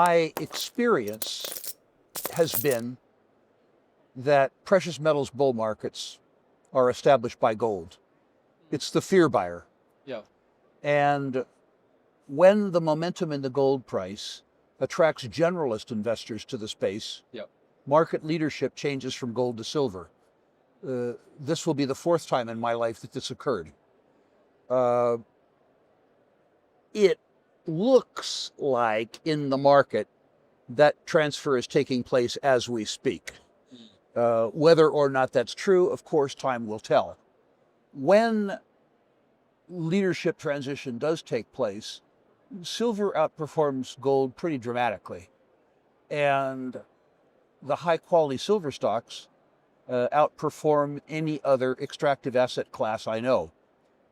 My experience has been that precious metals bull markets are established by gold. It's the fear buyer. Yeah. And when the momentum in the gold price attracts generalist investors to the space, Yeah. market leadership changes from gold to silver. This will be the fourth time in my life that this occurred. It looks like in the market that transfer is taking place as we speak. Whether or not that's true, of course, time will tell. When leadership transition does take place, silver outperforms gold pretty dramatically. And the high quality silver stocks outperform any other extractive asset class I know.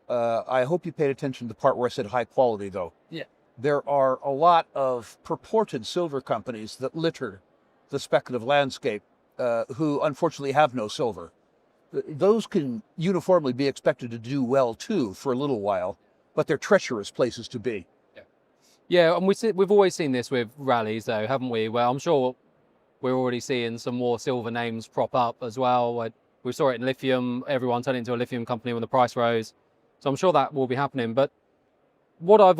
I hope you paid attention to the part where I said high quality, though. Yeah. There are a lot of purported silver companies that litter the speculative landscape who unfortunately have no silver. Those can uniformly be expected to do well too for a little while, but they're treacherous places to be. Yeah, and we've always seen this with rallies though, haven't we? Well, I'm sure we're already seeing some more silver names prop up as well. We saw it in lithium, everyone turned into a lithium company when the price rose. So I'm sure that will be happening. But what I've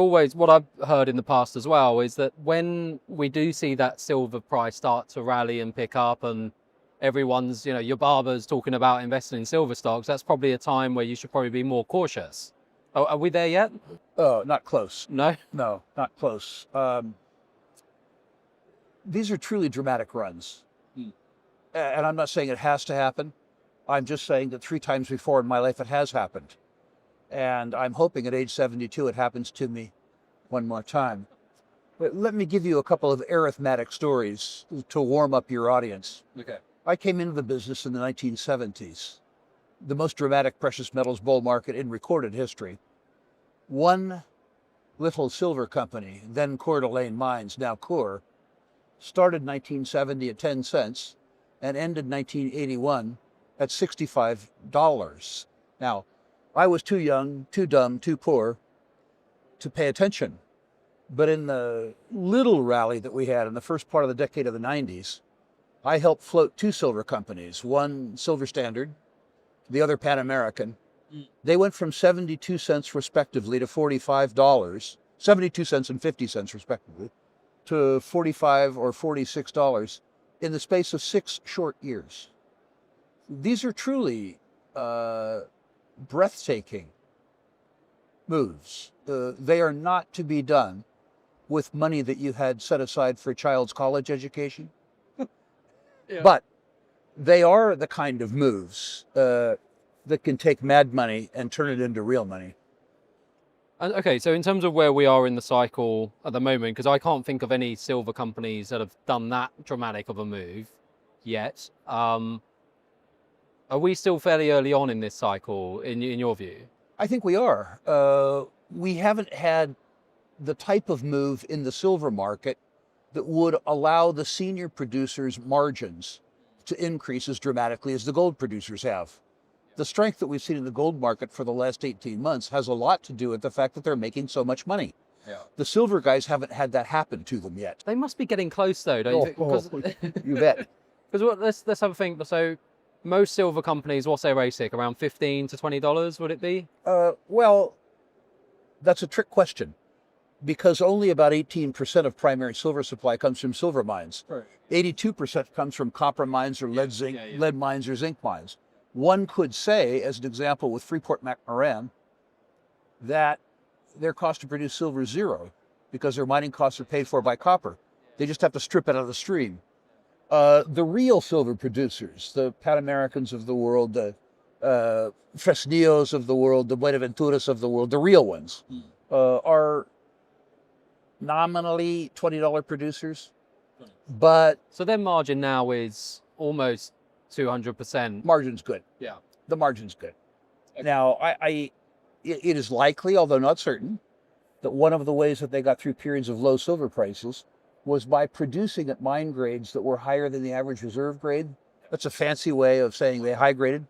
heard in the past as well is that when we do see that silver price start to rally and pick up, and everyone's, your barber's talking about investing in silver stocks, that's probably a time where you should probably be more cautious. Are we there yet? Oh, not close. No? No, not close. These are truly dramatic runs. And I'm not saying it has to happen. I'm just saying that 3 times before in my life it has happened. And I'm hoping at age 72 it happens to me one more time. But let me give you a couple of arithmetic stories to warm up your audience. Okay. I came into the business in the 1970s, the most dramatic precious metals bull market in recorded history. One little silver company, then Coeur d'Alene Mines, now Coeur, started 1970 at 10 cents and ended 1981 at $65. Now, I was too young, too dumb, too poor to pay attention. But in the little rally that we had in the first part of the decade of the 90s, I helped float 2 silver companies, one Silver Standard, the other Pan American. They went from 72 cents respectively to $45, 72 cents and 50 cents respectively, to $45 or $46 in the space of 6 short years. These are truly breathtaking moves. They are not to be done with money that you had set aside for a child's college education. Yeah. But they are the kind of moves that can take mad money and turn it into real money. Okay, so in terms of where we are in the cycle at the moment, because I can't think of any silver companies that have done that dramatic of a move yet. Are we still fairly early on in this cycle, in your view? I think we are. We haven't had the type of move in the silver market that would allow the senior producers' margins to increase as dramatically as the gold producers have. The strength that we've seen in the gold market for the last 18 months has a lot to do with the fact that they're making so much money. Yeah. The silver guys haven't had that happen to them yet. They must be getting close though, don't you think? You bet. Because let's have a think. So most silver companies, what's their ASIC? Around $15 to $20, would it be? Well, that's a trick question, because only about 18% of primary silver supply comes from silver mines. Right. 82% comes from copper mines or lead mines or zinc mines. One could say, as an example with Freeport-McMoRan, that their cost to produce silver is 0 because their mining costs are paid for by copper. They just have to strip it out of the stream. The real silver producers, the Pan Americans of the world, the Fresnillos of the world, the Buenaventuras of the world, the real ones, are nominally $20 producers. But so their margin now is almost 200%. Margin's good. Yeah. The margin's good. Okay. Now, it is likely, although not certain, that one of the ways that they got through periods of low silver prices was by producing at mine grades that were higher than the average reserve grade. That's a fancy way of saying they high graded.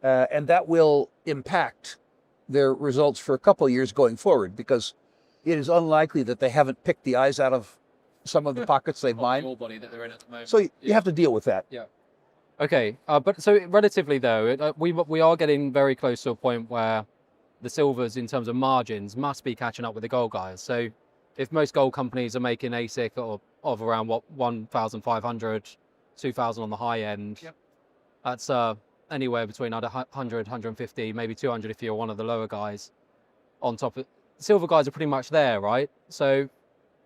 And that will impact their results for a couple of years going forward, because it is unlikely that they haven't picked the eyes out of some of the pockets they've mined. Ore body that they're in at the moment. So you have to deal with that. Yeah. Okay, but so relatively though, we are getting very close to a point where the silvers, in terms of margins, must be catching up with the gold guys. So if most gold companies are making AISC of around what 1,500, 2,000 on the high end, that's anywhere between 100, 150, maybe 200 if you're one of the lower guys. On top of silver guys are pretty much there, right? So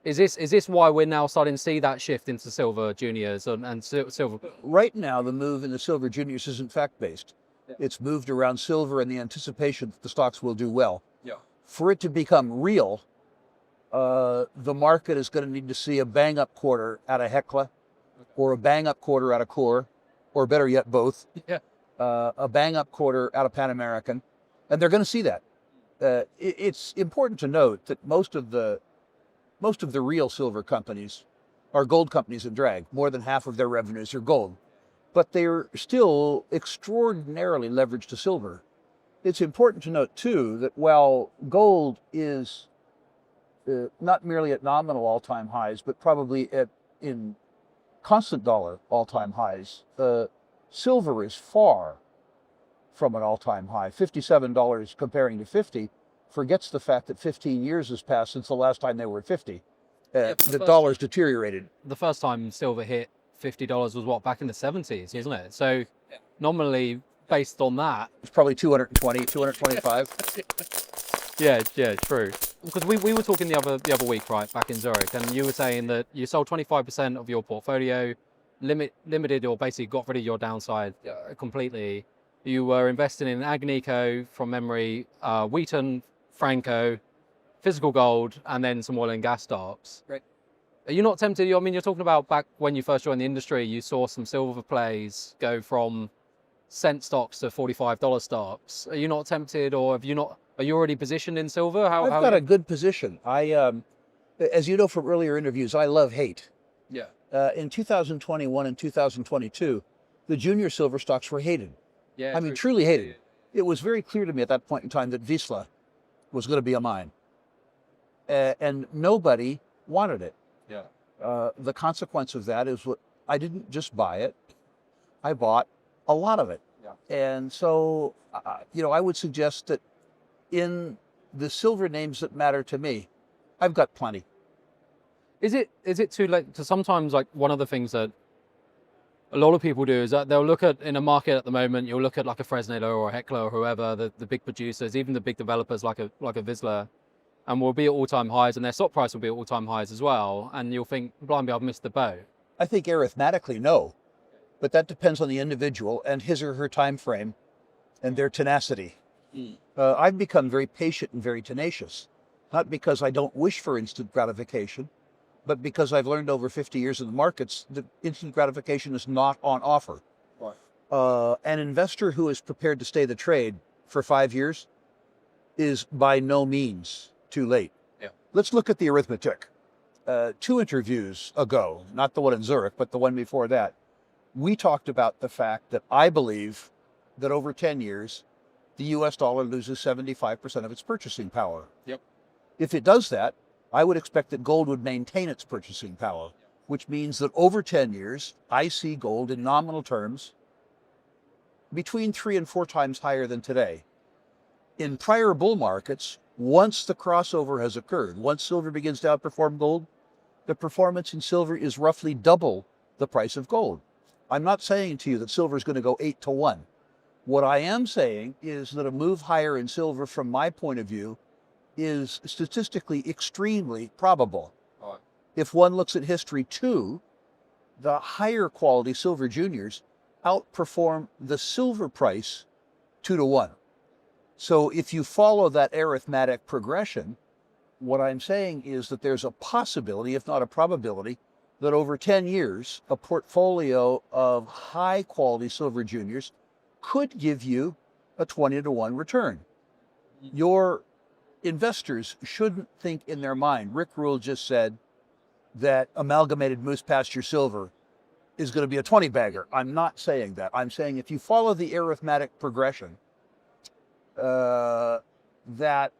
is this why we're now starting to see that shift into silver juniors and silver? Right now, the move in the silver juniors isn't fact-based. It's moved around silver in the anticipation that the stocks will do well. For it to become real, the market is going to need to see a bang-up quarter out of Hecla, or a bang-up quarter out of Core, or better yet, both. A bang-up quarter out of Pan American, and they're going to see that. It's important to note that most of the real silver companies are gold companies in drag. More than half of their revenues are gold, but they're still extraordinarily leveraged to silver. It's important to note too that while gold is not merely at nominal all-time highs, but probably in constant dollar all-time highs, silver is far from an all-time high. $57 comparing to 50 forgets the fact that 15 years has passed since the last time they were at 50. The dollar's deteriorated. The first time silver hit $50 was what, back in the 70s, wasn't it? So nominally, based on that, it's probably 220, 225. Yeah, true. Because we were talking the other week, right, back in Zurich, and you were saying that you sold 25% of your portfolio, limited or basically got rid of your downside completely. You were investing in Agnico, from memory, Wheaton, Franco, physical gold, and then some oil and gas stocks. Right. Are you not tempted? I mean, you're talking about back when you first joined the industry, you saw some silver plays go from cent stocks to $45 stocks. Are you not tempted, or are you already positioned in silver? I've got a good position. As you know from earlier interviews, I love hate. In 2021 and 2022, the junior silver stocks were hated. I mean, truly hated. It was very clear to me at that point in time that Vizsla was going to be a mine. And nobody wanted it. The consequence of that is I didn't just buy it, I bought a lot of it. And so, I would suggest that in the silver names that matter to me, I've got plenty. Is it too late? Because sometimes, like, one of the things that a lot of people do is that they'll look at, in a market at the moment, you'll look at like a Fresnillo or a Hecla or whoever, the big producers, even the big developers like a Vizsla, and will be at all-time highs, and their stock price will be at all-time highs as well, and you'll think, blimey, I've missed the boat. I think arithmetically, no, but that depends on the individual and his or her time frame and their tenacity. I've become very patient and very tenacious, not because I don't wish for instant gratification, but because I've learned over 50 years in the markets that instant gratification is not on offer. An investor who is prepared to stay the trade for 5 years is by no means too late. Let's look at the arithmetic. 2 interviews ago, not the one in Zurich, but the one before that, we talked about the fact that I believe that over 10 years, the US dollar loses 75% of its purchasing power. If it does that, I would expect that gold would maintain its purchasing power, which means that over 10 years, I see gold in nominal terms between 3 and 4 times higher than today. In prior bull markets, once the crossover has occurred, once silver begins to outperform gold, the performance in silver is roughly double the price of gold. I'm not saying to you that silver is going to go 8 to 1. What I am saying is that a move higher in silver, from my point of view, is statistically extremely probable. If one looks at history too, the higher quality silver juniors outperform the silver price 2 to 1. So if you follow that arithmetic progression, what I'm saying is that there's a possibility, if not a probability, that over 10 years, a portfolio of high quality silver juniors could give you a 20 to 1 return. Your investors shouldn't think in their mind, Rick Rule just said that Amalgamated Moose Pasture Silver is going to be a 20 bagger. I'm not saying that. I'm saying if you follow the arithmetic progression, that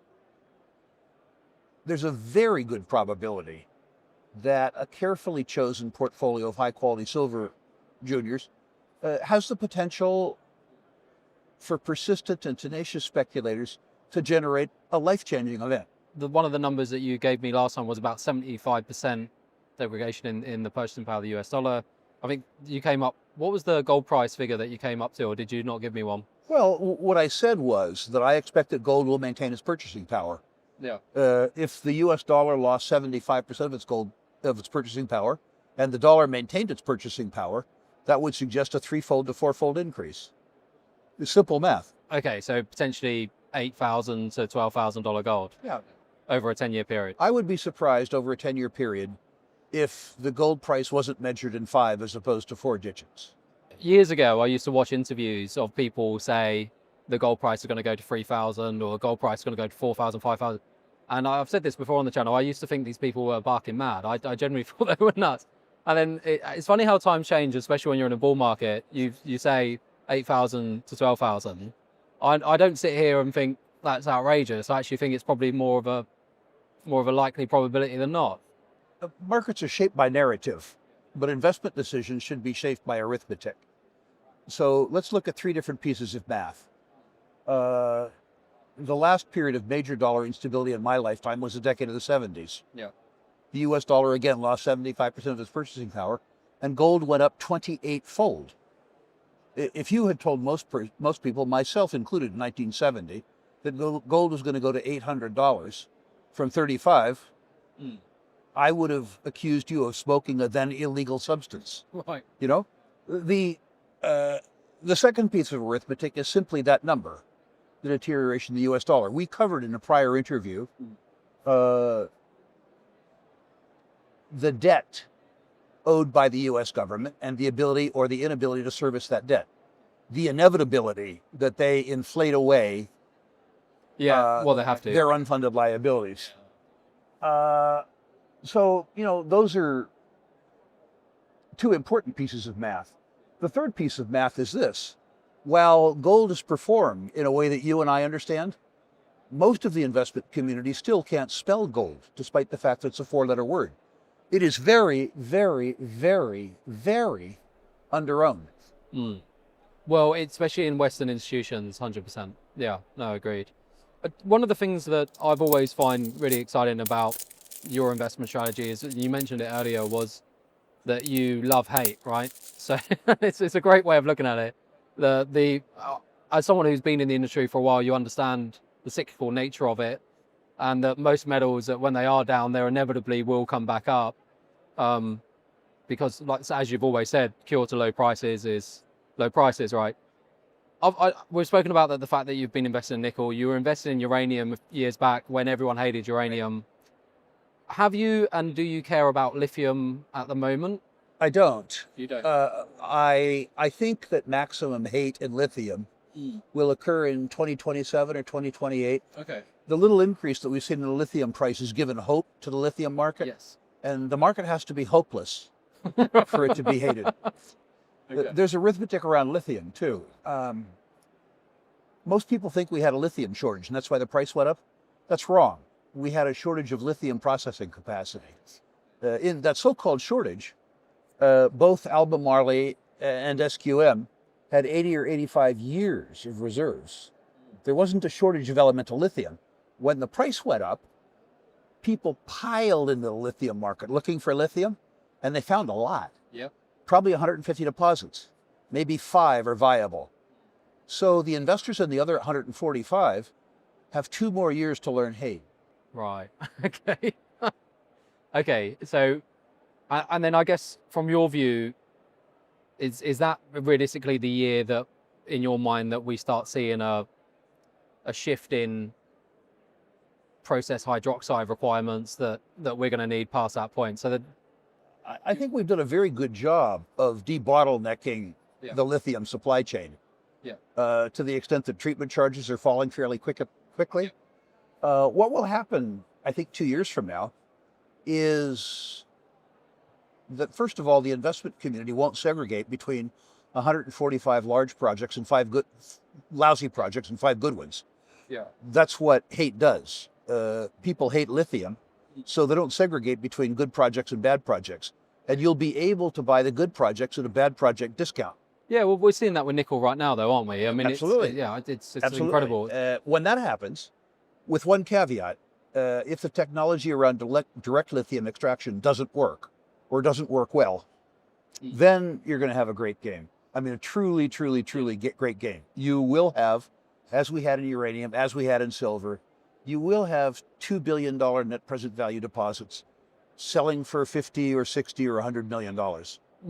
there's a very good probability that a carefully chosen portfolio of high-quality silver juniors has the potential for persistent and tenacious speculators to generate a life-changing event. One of the numbers that you gave me last time was about 75% degradation in the purchasing power of the US dollar. I think you came up, what was the gold price figure that you came up to, or did you not give me one? Well, what I said was that I expect that gold will maintain its purchasing power. Yeah. If the US dollar lost 75% of its purchasing power, and the dollar maintained its purchasing power, that would suggest a 3-fold to 4-fold increase. It's simple math. Okay, so potentially $8,000 to $12,000 gold. Yeah. Over a 10-year period. I would be surprised over a 10-year period if the gold price wasn't measured in 5 as opposed to 4 digits. Years ago, I used to watch interviews of people say the gold price is going to go to 3,000 or the gold price is going to go to 4,000, 5,000. And I've said this before on the channel, I used to think these people were barking mad. I generally thought they were nuts. And then it's funny how times change, especially when you're in a bull market. You say 8,000 to 12,000. I don't sit here and think that's outrageous. I actually think it's probably more of a likely probability than not. Markets are shaped by narrative, but investment decisions should be shaped by arithmetic. So let's look at 3 different pieces of math. The last period of major dollar instability in my lifetime was the decade of the 70s. Yeah. The US dollar again lost 75% of its purchasing power, and gold went up 28-fold. If you had told most people, myself included in 1970, that gold was going to go to $800 from 35, I would have accused you of smoking a then illegal substance. Right. You know, the second piece of arithmetic is simply that number, the deterioration of the US dollar. We covered in a prior interview the debt owed by the US government and the ability or the inability to service that debt. The inevitability that they inflate away Well, they have to. their unfunded liabilities. So, those are 2 important pieces of math. The third piece of math is this. While gold is performed in a way that you and I understand, most of the investment community still can't spell gold, despite the fact that it's a 4-letter word. It is very, very, very, very underowned. Well, especially in Western institutions, 100%. Yeah, no, agreed. One of the things that I've always find really exciting about your investment strategy is, you mentioned it earlier, was that you love hate, right? So it's a great way of looking at it. As someone who's been in the industry for a while, you understand the cyclical nature of it, and that most metals, that when they are down, they inevitably will come back up, because, like, as you've always said, cure to low prices is low prices, right? We've spoken about the fact that you've been investing in nickel. You were investing in uranium years back when everyone hated uranium. Have you, and do you care about lithium at the moment? I don't. You don't? I think that maximum hate in lithium will occur in 2027 or 2028. Okay. The little increase that we've seen in the lithium price has given hope to the lithium market. Yes. And the market has to be hopeless for it to be hated. Okay. There's arithmetic around lithium, too. Most people think we had a lithium shortage, and that's why the price went up. That's wrong. We had a shortage of lithium processing capacity. In that so-called shortage, both Albemarle and SQM had 80 or 85 years of reserves. There wasn't a shortage of elemental lithium. When the price went up, people piled into the lithium market looking for lithium, and they found a lot. Yep. Probably 150 deposits. Maybe 5 are viable. So the investors in the other 145 have 2 more years to learn hate. Right. Okay. Okay. So, and then I guess from your view, is that realistically the year that, in your mind, that we start seeing a shift in process hydroxide requirements that we're going to need past that point? So that I think we've done a very good job of debottlenecking the lithium supply chain. To the extent that treatment charges are falling fairly quickly. What will happen, I think, 2 years from now is that, first of all, the investment community won't segregate between 145 large projects and 5 lousy projects and 5 good ones. Yeah. That's what hate does. People hate lithium, so they don't segregate between good projects and bad projects. And you'll be able to buy the good projects at a bad project discount. Yeah, well, we're seeing that with nickel right now, though, aren't we? I mean, Absolutely. it's Absolutely. incredible. When that happens, with one caveat, if the technology around direct lithium extraction doesn't work or doesn't work well, then you're going to have a great game. I mean, a truly, truly, truly great game. You will have, as we had in uranium, as we had in silver, you will have $2 billion net present value deposits selling for 50 or 60 or $100 million.